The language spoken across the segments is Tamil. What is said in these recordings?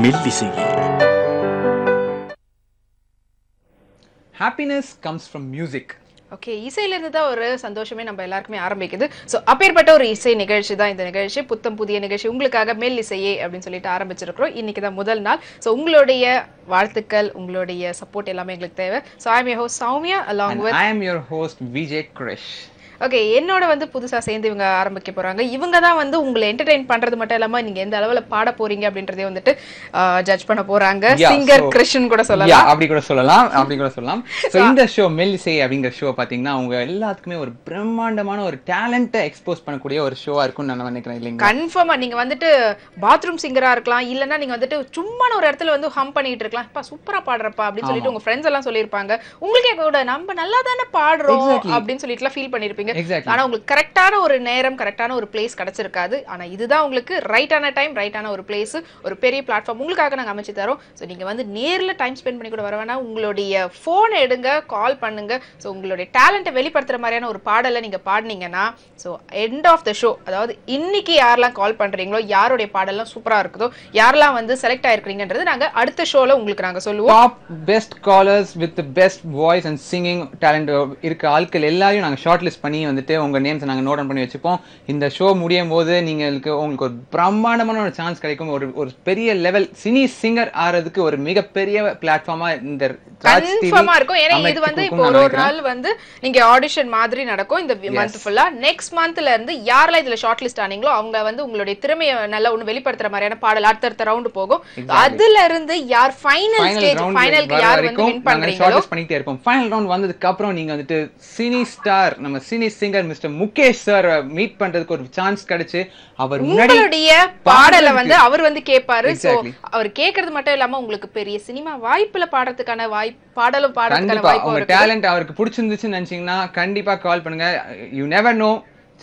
மெல்லிசையே. Happiness comes from music. Okay, இசையிலிருந்து தான் ஒரு சந்தோஷமே நம்ம எல்லாருக்குமே ஆரம்பிக்குது. ஸோ அப்பேற்பட்ட ஒரு இசை நிகழ்ச்சி தான் இந்த நிகழ்ச்சி. புத்தம் புதிய நிகழ்ச்சி உங்களுக்காக மெல் இசையே அப்படின்னு சொல்லிட்டு ஆரம்பிச்சிருக்கிறோம். இன்னைக்கு தான் முதல் நாள். ஸோ உங்களுடைய வாழ்த்துக்கள், உங்களுடைய சப்போர்ட் எல்லாமே எங்களுக்கு தேவை. So I am your host Soumya along with I am your host Vijay Krish. Okay, என்னோட வந்து புதுசா சேர்ந்து இவங்க ஆரம்பிக்க போறாங்க. இவங்க தான் வந்து உங்களை என்டர்டெயின் பண்றது மட்டும் இல்லாம நீங்க எந்த அளவுல பாட போறீங்க அப்படின்றதே வந்துட்டு ஜட்ஜ் பண்ண போறாங்க. சிங்கர் கிருஷ்ணன் கூட சொல்லலாம். அப்படி கூட சொல்லலாம். சோ இந்த ஷோ மெல்லிசை அப்படிங்கிற ஷோ பாத்தீங்கன்னா அவங்க எல்லாத்துக்குமே ஒரு பிரம்மாண்டமான ஒரு டேலண்ட்டை எக்ஸ்போஸ் பண்ணக்கூடிய ஒரு ஷோவா இருக்கும்னு நான் நினைக்கிறேன். இல்லைங்க, கன்ஃபார்மா நீங்க வந்துட்டு பாத்ரூம் சிங்கரா இருக்கலாம், இல்லன்னா நீங்க வந்துட்டு சும்மா ஒரு இடத்துல வந்து ஹம் பண்ணிட்டு இருக்கலாம். அப்பா சூப்பரா பாடுறப்பா அப்படின்னு சொல்லிட்டு உங்க ஃப்ரெண்ட்ஸ் எல்லாம் சொல்லியிருப்பாங்க. உங்களுக்கே கூட நம்ம நல்லா தானே பாடுறோம் அப்படின்னு சொல்லிட்டு ஃபீல் பண்ணிருப்பீங்க. ஆனா உங்களுக்கு கரெக்டான ஒரு நேரம், கரெக்டான ஒரு பிளேஸ் கிடைச்சிருக்காது. ஆனா இதுதான் உங்களுக்கு ரைட்டான டைம், ரைட்டான ஒரு பிளேஸ், ஒரு பெரிய பிளாட்ஃபார்ம் உங்களுக்காக நாங்க அமைச்சு தரோம். ஸோ நீங்க வந்து நேர்ல டைம் ஸ்பெண்ட் பண்ணி கூட வர வேணா, உங்களுடைய போன் எடுங்க, கால் பண்ணுங்க. ஸோ உங்களுடைய டேலண்ட்டை வெளிப்படுத்துற மாதிரியான ஒரு பாடலை நீங்க பாடினீங்கன்னா, so end of the show, அதாவது இன்னைக்கு யாரெல்லாம் கால் பண்றீங்களோ, யாருடைய பாடலாம் சூப்பரா இருக்குதோ, யாரெல்லாம் வந்து செலக்ட் ஆயிருக்கீங்கன்றது நாங்க அடுத்த ஷோல உங்களுக்கு நாங்க சொல்லுவோம். Top best callers with best voice and singing talent இருக்க ஆட்கள் எல்லாரையும் நாங்க ஷார்ட் லிஸ்ட் பண்ணி வந்துட்டு உங்க நேம்ஸ் நாங்க நோட் பண்ணி வச்சுப்போம். இந்த ஷோ முடியும் போது உங்களுக்கு ஒரு பிரம்மாண்டமான ஒரு சான்ஸ் கிடைக்கும். ஒரு பெரிய லெவல் சினி சிங்கர் ஆறதுக்கு ஒரு மிகப்பெரிய பிளாட்ஃபார்மா இந்த கன்ஃபார்மா இருக்கும். ஏன்னா இது வந்து இப்போ ஒரு நாள் வந்து நீங்க ஆடிஷன் மாதிரி நடக்கும் இந்த மந்த் ஃபுல்லா. நெக்ஸ்ட் மந்த்ல இருந்து யாரெல்லாம் இதுல ஷார்ட் லிஸ்ட் ஆனீங்களோ அவங்க வந்து உங்களுடைய திறமையை நல்லா ஒண்ணு வெளிப்படுத்துற மாதிரியான பாடல் அடுத்த ரவுண்ட் போகும். அதுல இருந்து யார் ஃபைனல் ஸ்டேஜ், ஃபைனலுக்கு யார் வந்து வின் பண்றீங்களோ ஷார்ட் லிஸ்ட் பண்ணிட்டே இருப்போம். ஃபைனல் ரவுண்ட் வந்ததுக்கு அப்புறம் நீங்க வந்துட்டு சினி ஸ்டார், நம்ம cine singer mister Mukesh sir meet பண்றதுக்கு ஒரு சான்ஸ் கிடைச்சு அவர் உங்களுடைய பாடலை வந்து அவர் வந்து கேட்பாரு. சோ அவர் கேக்குறது மட்டும் இல்லாம உங்களுக்கு பெரிய சினிமா வாய்ப்புல பாடுறதுக்கான பாடலும் பாடுறதுக்கான வாய்ப்பு. உங்க டேலண்ட் அவருக்கு பிடிச்சிருந்துச்சுன்னு நினைச்சீங்கன்னா கண்டிப்பா கால் பண்ணுங்க. யூ நெவர் நோ,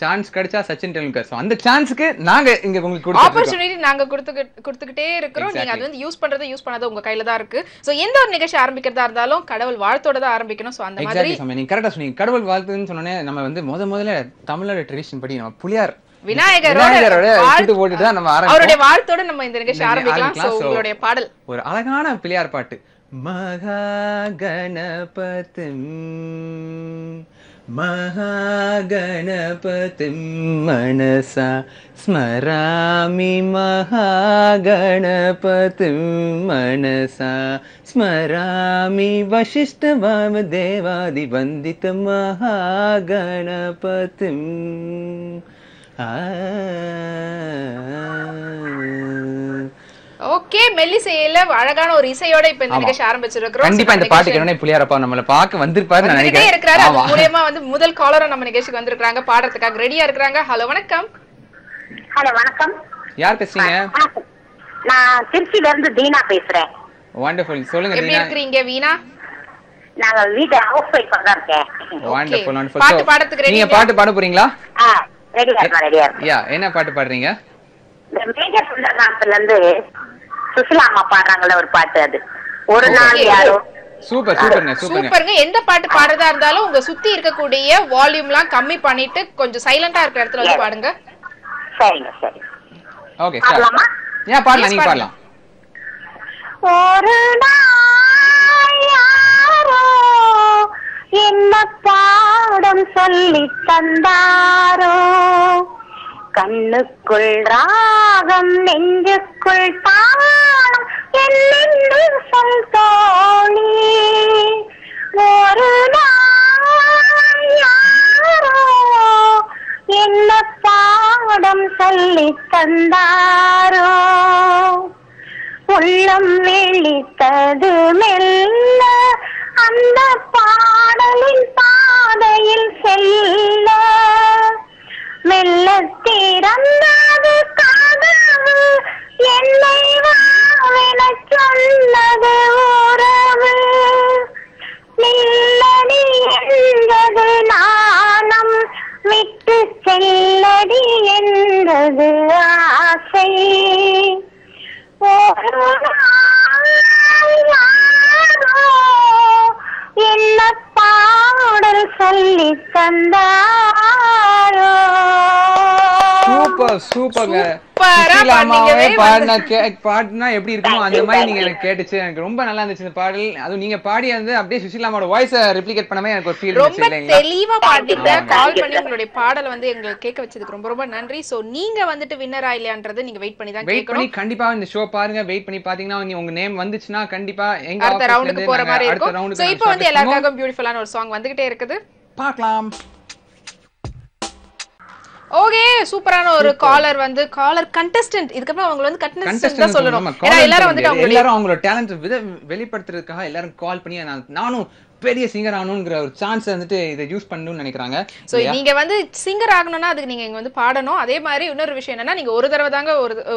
சான்ஸ் கிடைச்சா சச்சின் டெண்டுல்கர். சோ அந்த சான்ஸ்க்கு நாங்க இங்க உங்களுக்கு ஆப்பர்ச்சுனிட்டி நாங்க கொடுத்துக்கிட்டே இருக்கிறோம். நீங்க அது வந்து யூஸ் பண்றது யூஸ் பண்ணாத உங்க கையில தான் இருக்கு. சோ எந்த ஒரு நிகழ்ச்சி ஆரம்பிக்கிறதா இருந்தாலும் கடவுள் வாழ்த்தோட தான் ஆரம்பிக்கணும். சோ அந்த மாதிரி நீங்க கரெக்டா சொன்னீங்க. கடவுள் வாழ்த்துன்னு சொன்னோனே நம்ம வந்து முதல்ல தமிழோட ட்ரெடிஷன் படி நம்ம புலியார் விநாயகரோட போட்டுட்டு தான் நம்ம அவருடைய வாழ்த்தோட நம்ம இந்த நிகழ்ச்சி ஆரம்பிக்கலாம். சோ உங்களுடைய பாடல் ஒரு அழகான பிள்ளையார் பாட்டு. மகா கணபதிம் மகாகணபதிம் மனசா ஸ்மராமி மகாகணபதிம் மனசா ஸ்மராமி வசிஷ்ட வாமதேவாதி வந்தித மகாகணபதிம். ஓகே, மெல்லிசையில அழகான ஒரு இசையோட இப்ப இந்த நிகழ்ச்சி ஆரம்பிச்சிருக்கிறோம். கண்டிப்பா இந்த பாட்டு கேட்டனே புலியாரப்பா நம்மள பாக்க வந்திருப்பாரு நான் நினைக்கிறேன். அது மூலமா வந்து முதல் காலரா நம்ம நிகழ்ச்சிக்கு வந்திருக்காங்க, பாடுறதுக்காக ரெடியா இருக்காங்க. ஹலோ வணக்கம். ஹலோ வணக்கம். யார் பேசுறீங்க? நான் திருச்சில இருந்து தீனா பேசுறேன். வண்டர்ஃபுல். சொல்லுங்க எப்படி இருக்கீங்க வீணா? நாங்க வீட்ல ஹவுஸ் வைஃப் தான் இருக்கேன். வண்டர்ஃபுல். பாட்டு பாடுறதுக்கு ரெடியா? நீங்க பாட்டு பாட போறீங்களா? ரெடியா. யா, என்ன பாட்டு பாடுறீங்க? இந்த மேஜர் சுந்தரநாதத்துல இருந்து சுசிலா அம்மா பாடுறாங்கல ஒரு பாட்டு, அது ஒரு நாள் யாரோ. சூப்பருங்க. எந்த பாட்டு பாடுறதா இருந்தாலும் உங்க சுத்தி இருக்கக்கூடிய வால்யூம்லாம் கம்மி பண்ணிட்டு கொஞ்சம் சைலண்டா இருக்கிற இடத்துல வந்து பாடுங்க. சரிங்க, சரி. ஓகே, பாடலாமா? யா, பாடலாம், நீங்க பாடலாம். ஒரு நாள் யாரோ என்ன பாடம் சொல்லி தந்தாரோ, கண்ணுக்குள் ராகம் நெஞ்சுக்குள் தாளம் என்னென்று சொல் தோழி. ஒரு நாள் யாரோ என்ன பாடம் சொல்லி தந்தாரோ, உள்ளம் விழித்தது மெல்ல அந்த பாடலின் பாதையில் செல்ல, மெல்ல திறந்தது கதவு என்னை வாவென சொன்னது உறவு, நில்லடி என்றது நாணம் விட்டு செல்லடி என்றது ஆசை. ஒரு என்ன பாடல் சொல்லி தந்தாரோ. சூப்பர்ங்க. சூப்பரா சுஷிலாமாவே பாடினா எப்படி இருக்குமோ அந்த மாதிரி நீங்க எனக்கு கேட்டுச்சு. எனக்கு ரொம்ப நல்லா இருந்துச்சு இந்த பாடல். அதுவும் நீங்க பாடி வந்து அப்படியே சுஷிலாமாவோட வாய்ஸை ரெப்ளிகேட் பண்ணவே எனக்கு ஒரு ஃபீல் ரொம்ப தெளிவா பாடிட்டீங்க. கால் பண்ணி உங்களுடைய பாடலை வந்து எங்களுக்கு கேட்க வச்சதுக்கு ரொம்ப ரொம்ப நன்றி. சோ நீங்க வந்துட்டு வின்னரா இல்லையான்றது நீங்க வெயிட் பண்ணி தான் கேட்கணும். வெயிட் பண்ணி கண்டிப்பா இந்த ஷோ பாருங்க. வெயிட் பண்ணி பாத்தீங்கன்னா உங்க நேம் வந்துச்சுன்னா கண்டிப்பா எங்க அடுத்த ரவுண்டுக்கு போற மாதிரி இருக்கும். சோ இப்போ வந்து எல்லாருக்கும் பியூட்டிஃபுல்லான ஒரு சாங் வந்துகிட்டே இருக்குது, பார்க்கலாம். ஓகே, சூப்பரான ஒரு காலர் வந்து காலர் கண்டஸ்டன்ட். இதுக்கு அப்புறம் அவங்க வந்து கண்டஸ்டன்ட் தான் சொல்லணும். ஏன்னா எல்லாரும் வந்து அவங்களோட டாலன்ட் வெளிப்படுத்துறதுக்காக எல்லாரும் கால் பண்ணி நானும் பெரிய சிங்கர் ஆகணும்ங்கற ஒரு சான்ஸ் வந்துட்டு இத யூஸ் பண்ணனும்னு நினைக்கிறாங்க. சோ நீங்க வந்து சிங்கர் ஆகணும்னா அதுக்கு நீங்க இங்க வந்து பாடணும். அதே மாதிரி இன்னொரு விஷயம் என்னன்னா நீங்க ஒரு தடவை தாங்க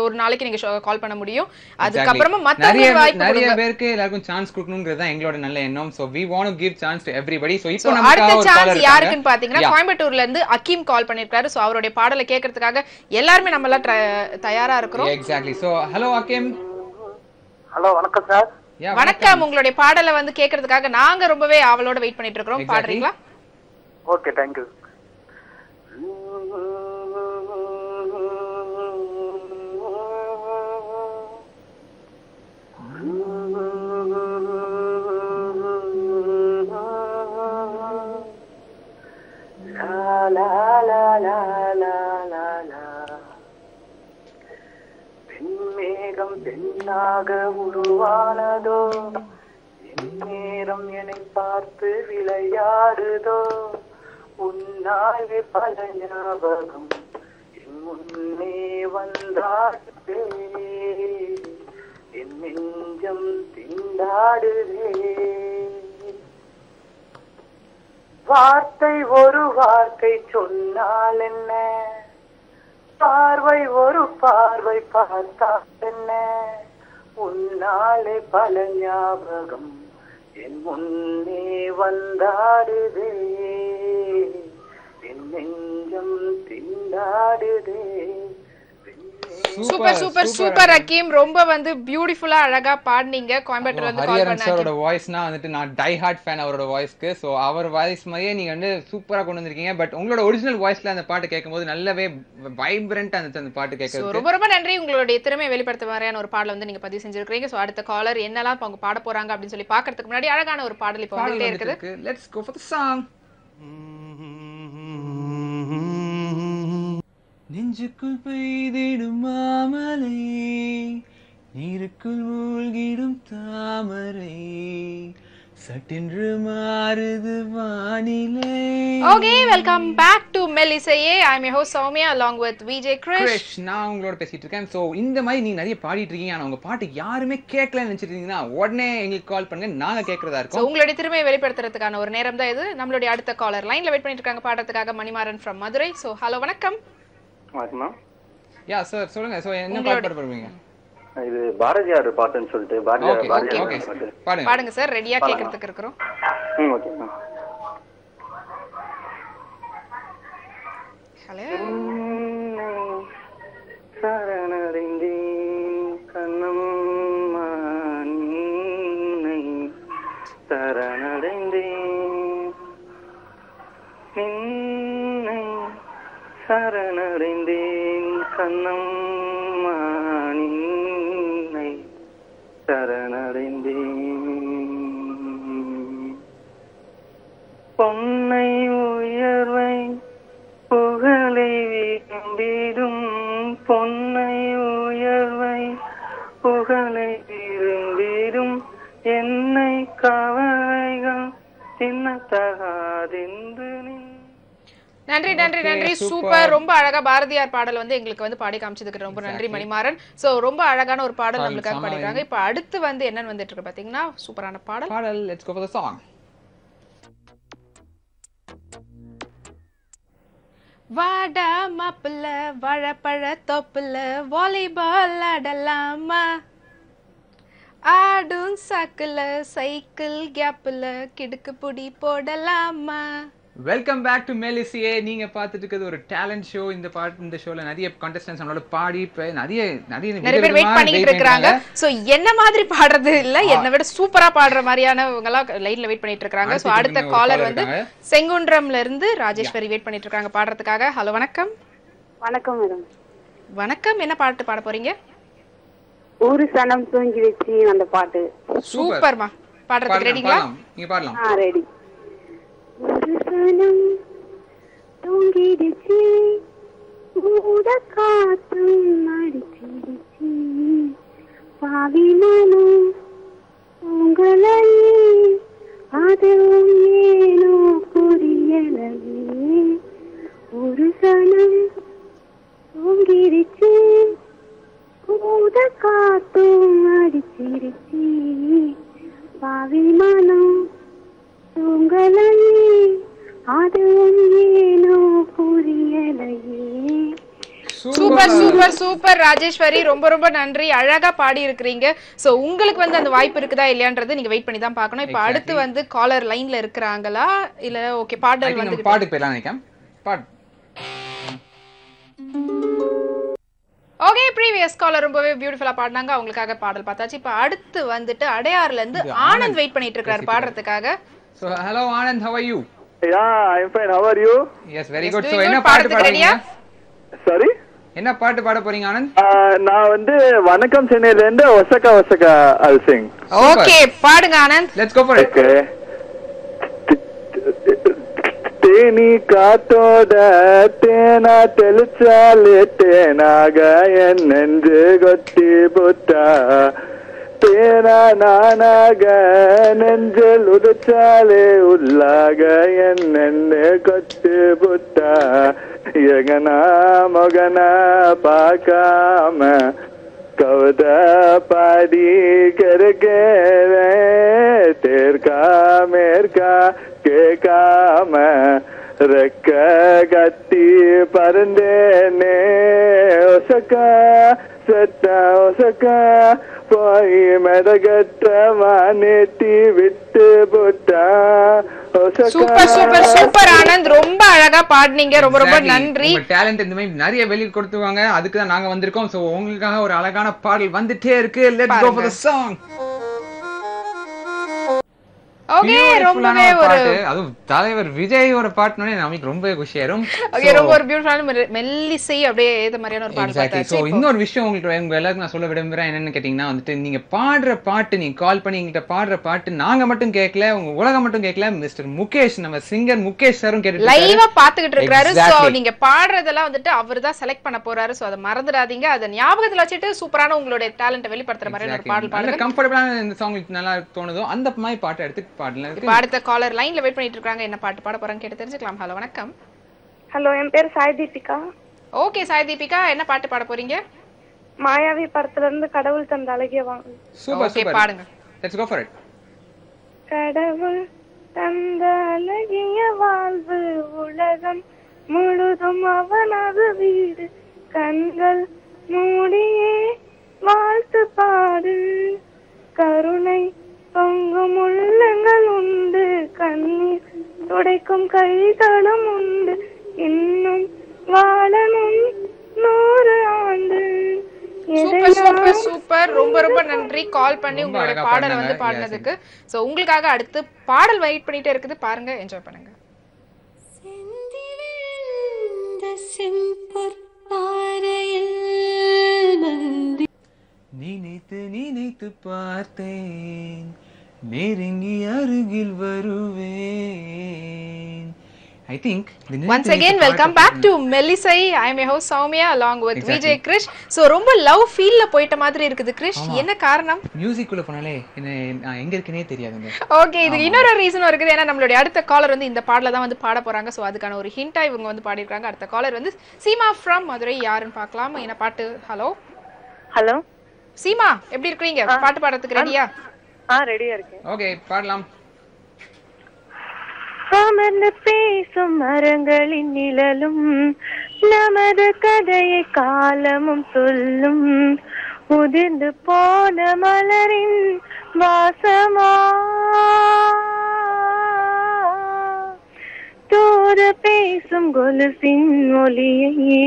ஒரு நாளைக்கு நீங்க கால் பண்ண முடியும். அதுக்கு அப்புறமா மத்தவங்களுக்கு வாய்ப்பு கொடுங்க. நிறைய பேருக்கு எல்லாருக்கும் சான்ஸ் கொடுக்கணும்ங்கறது தான் எங்களோட நல்ல எண்ணம். So we want to give chance to everybody. So இப்போ நமக்கு அடுத்த சான்ஸ் யாருக்குன்னு பாத்தீங்கன்னா கோயம்புத்தூர்ல இருந்து அகீம் கால் பண்ணிருக்காரு. சோ அவருடைய பாடலை கேட்கிறதுக்காக எல்லாரும் நம்ம எல்லாம் தயாரா இருக்கிறோம். Exactly. So hello Akeem. Hello, வணக்கம் சார். வணக்கம். உங்களுடைய பாடலை வந்து கேட்கறதுக்காக நாங்க ரொம்பவே ஆவலோட வெயிட் பண்ணிட்டு இருக்கோம். பாடுறீங்களா? Okay, thank you. பெண்மேகம் பெண்ணாக உருவானதோ, என் நேரம் என்னை பார்த்து விளையாடுதோ, உன்னாலே பல ஞாபகம் என் முன்னே வந்தாடுதே, என் நெஞ்சம் திண்டாடுதே. வார்த்தை ஒரு வார்த்தை சொன்னால் என்ன, பார்வை ஒரு பார்வை பார்த்தால் என்ன, உன்னாலே பல ஞாபகம் என் முன்னே வந்தாடுதே, என் நெஞ்சம் திண்டாடுதே. Super super super Akeem. ரொம்ப வந்து பியூட்டிஃபுல்லா அழகா பாடுனீங்க. கோயம்புத்தூர்ல இருந்து கால் பண்ணாங்க. ஹரிஹரன் சாரோட வாய்ஸ்னா வந்துட்டு நான் டை ஹார்ட் ஃபேன் அவரோட வாய்ஸ்க்கு. சோ அவர் வாய்ஸ் மாதிரியே நீங்க வந்து சூப்பரா கொண்டு வந்திருக்கீங்க. பட் உங்களோட ஒரிஜினல் வாய்ஸ்ல அந்த பாட்டு கேட்கும்போது நல்லாவே வைப்ரண்டா இருந்துச்சு அந்த பாட்டு கேட்கறது. ரொம்ப ரொம்ப நன்றி. உங்களுடைய திறமையை வெளிப்படுத்த மாதிரியான ஒரு பாடல் வந்து நீங்க பதிவு செஞ்சிருக்கீங்க. சோ அடுத்த காலர் என்னலாம் அவங்க பாட போறாங்க அப்படின்னு சொல்லி பாக்குறதுக்கு முன்னாடி அழகான ஒரு பாடல் இப்போ வந்துட்டே இருக்குது. Let's go for the song. நெஞ்சுக்குள் பெய்திடும் மாமலை, நீருக்குள் மூழ்கிடும் தாமரை, சட்டென்று மாறுது வானிலை. Okay, welcome back to Mellisaiye. I am your host Soumya along with Vijay Krish. நான் உங்களோட பேசிட்டு இருக்கேன். சோ இந்த மாதிரி நீங்க நிறைய பாடிட்டு இருக்கீங்க. ஆனா உங்க பாட்டு யாருமே கேட்கலன்னு நினைச்சிருக்கீங்கன்னா உடனே எங்களுக்கு கால் பண்ணுங்க, நாங்க கேட்கறதா இருக்கோம். உங்களுடைய திறமையை வெளிப்படுத்துறதுக்கான ஒரு நேரம் தான் இது. நம்மளுடைய அடுத்த காலர் லைன்ல வெயிட் பண்ணிட்டு இருக்காங்க பாடுறதுக்காக, Manimaran from Madurai. So hello, வணக்கம். வணக்கம். யா சார், சொல்லுங்க. சோ என்ன பாட்டு பாட போறீங்க? இது பாரதியார் பாட்டுன்னு சொல்லிட்டு பாரதியார் பாட்டு பாடுங்க சார். ரெடியா கேட்கிறதுக்கு இருக்கோம். ஓகே. ஹலோ. சரணடைந்தேன் கண்ணம்மா, நின்னை சரணடைந்தேன், நின்னை சரணடைந்தேன் கண்ணம்மா, நின்னை சரணடைந்தேன். பொன்னை உயர்வை புகழை விரும்பிடும், பொன்னை உயர்வை புகழை விரும்பிடும், என்னை கவலைகள் சின்னத்தகாதென்று. நன்றி நன்றி நன்றி. சூப்பர். ரொம்ப அழகா பாரதியார் பாடல் வந்து எங்களுக்கு வந்து பாடி காமிச்சதுக்கு ரொம்ப நன்றி மணிமாறன். சோ ரொம்ப அழகான ஒரு பாடல் நம்மளுக்காக பாடிருக்காங்க. இப்போ அடுத்து வந்து என்னன்னு வந்துட்டு இருக்கு பாத்தீங்கன்னா சூப்பரான பாடல். Let's go for the song. வாடா மாப்பிள்ள வாழைப்பழ தோப்புல வாலிபால் ஆடலாமா, ஆடும் சாக்குல சைக்கிள் கேப்ல கிடுக்கு புடி போடலாமா. Welcome back to Mellisaiye. நீங்க பார்த்துட்டு இருக்கிறது ஒரு டேலண்ட் ஷோ. இந்த ஷோல நிறைய கண்டஸ்டன்ட்ஸ் நம்மளோட பாடி நிறைய பேர் வெயிட் பண்ணிட்டு இருக்காங்க. சோ என்ன மாதிரி பாடுறது இல்ல, என்ன விட சூப்பரா பாடுற மாதிரியானவங்க எல்லாம் லைன்ல வெயிட் பண்ணிட்டு இருக்காங்க. சோ அடுத்த காலர் வந்து செங்குன்றம்ல இருந்து ராஜேஸ்வரி வெயிட் பண்ணிட்டு இருக்காங்க பாடுறதுக்காக. ஹலோ, வணக்கம். வணக்கம் மேடம். வணக்கம், என்ன பாட்டு பாட போறீங்க? ஒரு சனம் தூங்கி வச்சு அந்த பாட்டு. சூப்பர்மா, பாடுறதுக்கு ரெடிங்களா? நீங்க பாடலாம். ரெடி. ஒரு சனம் தூங்கிடுச்சு மூட காத்தும் அடிச்சிடுச்சு பாவிமனும் உங்களை அதுவும் ஏனோ புரியலையே. ஒரு சனம் தூங்கிடுச்சு மூட காத்தும் அடிச்சிடுச்சு பாவிமனும் உங்களை அதுவும் ஏனோ புரியலையே. சூப்பர் சூப்பர் சூப்பர் ராஜேஸ்வரி, ரொம்ப ரொம்ப நன்றி. அழகா பாடி இருக்கிறீங்க. சோ உங்களுக்கு வந்து அந்த வாய்ப்பு இருக்குதா இல்லையான்றது நீங்க வெயிட் பண்ணி தான் பார்க்கணும். இப்போ அடுத்து வந்து காலர் லைன்ல இருக்கிறாங்களா இல்ல ஓகே பாடல் வந்து பாட்டு போயிடலாம் நினைக்கிறேன். பாடு. ஓகே, ப்ரீவியஸ் காலர் ரொம்பவே பியூட்டிஃபுல்லா பாடினாங்க, அவங்களுக்காக பாடல் பார்த்தாச்சு. இப்போ அடுத்து வந்துட்டு அடையார்ல இருந்து ஆனந்த் வெயிட் பண்ணிட்டு இருக்காரு பாடுறதுக்காக. So hello Anand, how are you? Yeah, I'm fine. How are you? Yes, very good. So என்ன பாட்டு பாடுறீங்க? Sorry? என்ன பாட்டு பாட போறீங்க ஆனந்த்? நான் வந்து வணக்கம் சென்னையில இருந்து Osaka Osaka I'll sing. Okay, பாடுங்க Anand. Let's go for it. Okay. Theni காத்தோட தேனா தெளிச்சாலே தேனாக என் நெஞ்சு கொட்டி புட்டா தேனா நானாக நெஞ்சல் உதச்சாலே உள்ளாக என் நெண்ணு கொட்டு புட்டா எகனா மொகனா பார்க்காம கவித பாடி கருக்கே தேர்க்கா மேற்கா கேட்காம ரெக்க கட்டி பறந்தேனே ஒசக்கா சட்டா ஒசக்கா போய் மெதகட்ட வானேட்டி விட்டு போட்டா. சூப்பர் சூப்பர் சூப்பர் ஆனந்த், ரொம்ப அழகா பாடுனீங்க, ரொம்ப ரொம்ப நன்றி. உங்க டாலன்ட் இந்த மாதிரி நிறைய வெளிய கொடுத்துவாங்க, அதுக்கு தான் நாங்க வந்திருக்கோம். சோ உங்களுக்காக ஒரு அழகான பாடல் வந்துட்டே இருக்கு. Let's go for the song. Okay, ரொம்பவே ஒரு அதுவும் தலைவர் விஜயோட பாட்டுனே நமக்கு ரொம்ப குஷியாரும். ஓகே, ரொம்ப ஒரு பியூட்டிஃபுல்லான மெல்லிசை அப்படியே ஏத மாதிரியான ஒரு பாட்டு பார்த்தாச்சு. சோ இன்னொரு விஷயம் உங்களுக்கு உங்க எல்லாருக்கும் நான் சொல்ல விரும்புறேன் என்னன்னு கேட்டீங்கன்னா வந்துட்டு நீங்க பாடுற பாட்டு, நீங்க கால் பண்ணி எங்கிட்ட பாடுற பாட்டு நாங்க மட்டும் கேட்கல, உங்க உலகம் மட்டும் கேட்கல, மிஸ்டர் முகேஷ் நம்ம சிங்கர் முகேஷ் சாரும் கேட்டுட்டு லைவா பாத்துக்கிட்டு இருக்காரு. சோ நீங்க பாடுறதெல்லாம் வந்துட்டு அவர்தான் செலக்ட் பண்ண போறாரு. சோ அத மறந்துடாதீங்க, அத ஞாபகத்துல வச்சிட்டு சூப்பரான உங்களுடைய டாலண்ட்டை வெளிப்படுத்துற மாதிரியான ஒரு பாடல் பாடுங்க. கம்ஃபர்ட்டபிளான இந்த சாங் நல்லா தோணுதோ அந்த மாதிரி பாட்டு எடுத்து பாடலாம். இப்ப அடுத்த காலர் லைன்ல வெயிட் பண்ணிட்டு இருக்காங்க, என்ன பாட்டு பாட போறாங்க கேட்டு தெரிஞ்சுக்கலாம். ஹலோ வணக்கம். ஹலோ, என் பேர் சாய் தீபிகா. ஓகே சாய் தீபிகா, என்ன பாட்டு பாட போறீங்க? மாயாவி படத்துல இருந்து கடவுள் தந்த அழகிய வாழ்வு. சூப்பர் சூப்பர், பாடுங்க. Let's go for it. கடவுள் தந்த அழகிய வாழ்வு உலகம் முழுதும் அவனது வீடு கண்கள் மூடியே வாழ்த்து பாடு கருணை பொங்கும் உள்ளங்கள் உண்டு கண்ணீர் துடைக்கும் கைகளும் உண்டு இன்னும் வாழணும் 100 ஆண்டு. சூப்பர் சூப்பர் சூப்பர், ரொம்ப ரொம்ப நன்றி கால் பண்ணி உங்களோட பாடலை வந்து பாடினதுக்கு. சோ உங்களுக்காக அடுத்து பாடல் வெயிட் பண்ணிட்டே இருக்குது, பாருங்க, என்ஜாய் பண்ணுங்க. நினைத்து நினைத்து பார்த்தேன் நெருங்கி அருகில் வருவேன். I think once again welcome back to Melisai. I am your host Soumya along with Vijay Krish. So ரொம்ப love feel ல போயிட்ட மாதிரி இருக்குது கிரிஷ், என்ன காரணம்? மியூசிக் குள்ள போனாலே என்ன எங்க இருக்கனே தெரியாதுங்க. ஓகே, இதுக்கு இன்னொரு ரீசன் இருக்குது. ஏன்னா நம்மளுடைய அடுத்த காலர் வந்து இந்த பாடல தான் வந்து பாட போறாங்க. சோ அதுக்கான ஒரு ஹிண்டா இவங்க வந்து பாடி இருக்காங்க. அடுத்த காலர் வந்து சீமா ஃப்ரம் மதுரை. யாருன்னு பார்க்கலாம். என்ன பாட்டு? ஹலோ ஹலோ சீமா, எப்படி இருக்கீங்க? பாட்டு பாடுறதுக்கு ரெடியா? ரெடியா இருக்கேன். ஓகே, பாடலாம். அமர்ந்து பேசும் மரங்களின் நிழலும் நமது கதையை காலமும் சொல்லும் உதிர்ந்து போன மலரின் வாசமா தூர பேசும் கொலுசின் ஒலியை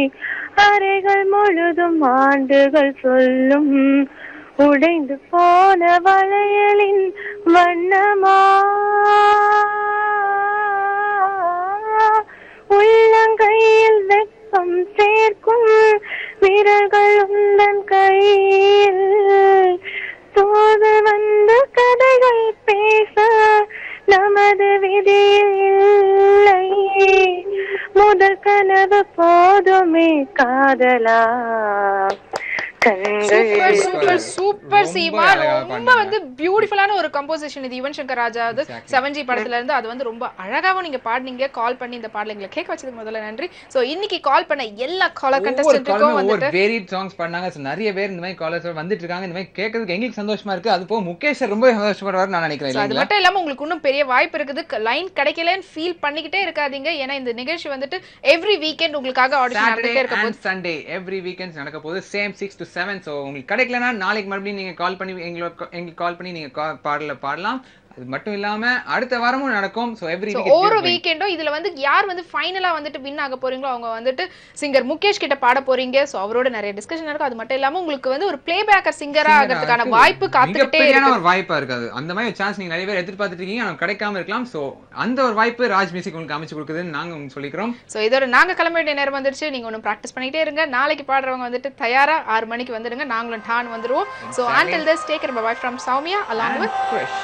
அறைகள் முழுதும் ஆண்டுகள் சொல்லும் உடைந்து போன வளையலின் வண்ணமா உள்ளங்கையில் வெப்பம் சேர்க்கும் விரல் காதலா சூப்பர் சூப்பர் சூப்பர் சீமா. ரொம்ப வந்து பியூட்டிஃபுல்லான ஒரு கம்போசிஷன் இது யுவன் சங்கர் ராஜா 7G படத்துல இருந்து. அது வந்து ரொம்ப அழகாவும் நீங்க பாடுனீங்க. கால் பண்ணி இந்த பாடல எங்களை கேட்க வச்சதுக்கு முதல்ல நன்றி. சோ இன்னைக்கு கால் பண்ண எல்லா காலர் கண்டஸ்டன்ட்க்கும் வந்து வேரியட் சாங்ஸ் பண்ணாங்க. நிறைய பேர் இந்த மாதிரி காலர்ஸ் வந்துட்டு இருக்காங்க. இந்த மாதிரி கேட்கிறதுக்கு எங்களுக்கு சந்தோஷமா இருக்கு. அது போக முகேஷ் ரொம்ப சந்தோஷப்படுவார் நான் நினைக்கிறேன். அது மட்டும் இல்லாம உங்களுக்கு இன்னும் பெரிய வாய்ப்பு இருக்குது. லைன் கிடைக்கலன்னு ஃபீல் பண்ணிக்கிட்டே இருக்காதீங்க. ஏன்னா இந்த நிகழ்ச்சி வந்துட்டு எவ்ரி வீக்கெண்ட் உங்களுக்காக ஆடிஷன் நடந்துட்டே இருக்க போகுது. சண்டே எவ்ரி வீக்கெண்ட் நடக்க போகுது. Same 6 to 7. சோ உங்களுக்கு கிடைக்கலனா நாளைக்கு மறுபடியும் நீங்க கால் பண்ணி எங்களுக்கு கால் பண்ணி நீங்க பாடலாம். அது மட்டும் இல்லாம அடுத்த வாரமும் நடக்கும். சோ எவ்ரி ஒரு வீக்கெண்டும் இதுல வந்து யார் வந்து ஃபைனலா வந்துட்டு வின் ஆக போறீங்களோ அவங்க வந்துட்டு சிங்கர் முகேஷ் கிட்ட பாட போறீங்க. சோ அவரோட நிறைய டிஸ்கஷன் இருக்கும். அது மட்டும் இல்லாம உங்களுக்கு வந்து ஒரு ப்ளே பேக்கர் சிங்கரா ஆகிறதுக்கான வாய்ப்பு காத்துக்கிட்டே இருக்கு. ஒரு வாய்ப்பா இருக்காது. அந்த மாதிரி ஒரு சான்ஸ் நீங்க நிறைய பேர் எதிர்பார்த்துட்டு இருக்கீங்க. ஆனா கிடைக்காம இருக்கலாம். சோ அந்த ஒரு வாய்ப்பு ராஜ் மியூசிக் உங்களுக்கு அமைச்சு கொடுக்குதுன்னு நாங்க உங்களுக்கு சொல்லிக்கிறோம். சோ இதோட நாங்க கிளம்ப வேண்டிய நேரம் வந்துருச்சு. நீங்க ஒன்னும் பிராக்டிஸ் பண்ணிட்டே இருங்க. நாளைக்கு பாடுறவங்க வந்துட்டு தயாரா 6 மணிக்கு வந்துடுங்க. நாங்களும் டான் வந்துருவோம். So until this take care, bye from Soumya along with Krish.